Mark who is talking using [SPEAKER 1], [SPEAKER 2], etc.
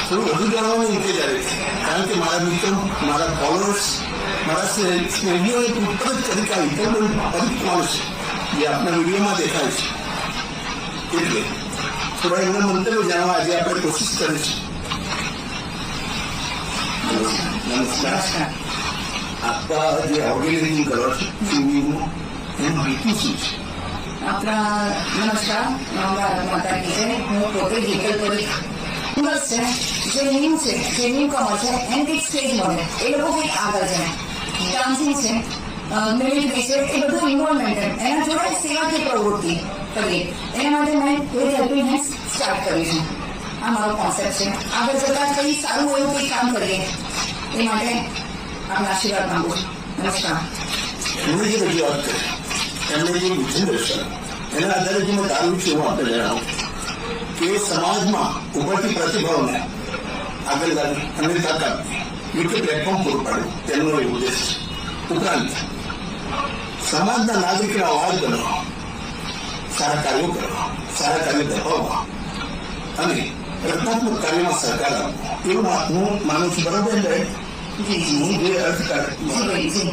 [SPEAKER 1] થોડું વધુ જાણવાનું ઇંતજાર છે, કારણ કે મારા મિત્રો, મારા ફોલોઅર્સ, મારા સ્નેહીઓ એક પૂછપરછ તરીકે આવી તો બહુ અધિક માણસ છે જે આપણા વિડીયોમાં દેખાય છે, એટલે થોડા એમના મંતવ્ય જાણવા આજે આપણે કોશિશ કરીશું. નમસ્કાર. આપવા જે ઓર્ગેનાઇઝિંગ કરો છો સિંગિંગનું એનું હેતુ શું છે?
[SPEAKER 2] નમસ્કાર, માતા કી જય. હું પોતે ગીતલ કરી બસ છે જે ન્યૂ છે, જે ન્યૂ કમર છે એને કંઈક સ્ટેજ મળે, એ લોકો કંઈક આગળ જાય. ડાન્સિંગ છે, મિલિટરી છે, એ બધું ઇન્વોલ્વમેન્ટ એના જોડે સેવાકીય પ્રવૃત્તિ કરીએ. એના માટે મેં કોઈ હેલ્પિંગ હેન્ડ સ્ટાર્ટ કરી છે. આ મારો કોન્સેપ્ટ છે. આગળ જતાં કંઈ સારું એવું કંઈક કામ કરીએ એ માટે આપના આશીર્વાદ માંગુ છું. નમસ્કાર.
[SPEAKER 1] એમણે જે બધી વાત કરી, એમણે જે વિઝન દર્શાવ્યું, એના આધારે જે મેં ધાર્યું છે હું આપણે જણાવું કે સમાજમાં ઉભરતી પ્રતિભાઓને આગળ લાવી અને તાકાત યોગ્ય પ્લેટફોર્મ પૂરું પાડવું તેનો એ ઉદ્દેશ છે. ઉપરાંત સમાજના નાગરિકના અવાજ બનવા, સારા કાર્યો કરવા, સારા કાર્યો દબાવવા અને રચનાત્મક કાર્યમાં સહકાર આપવો એવું હું માનું છું. બરાબર?
[SPEAKER 2] જી
[SPEAKER 1] હું જે અર્થ કાઢ
[SPEAKER 2] જી.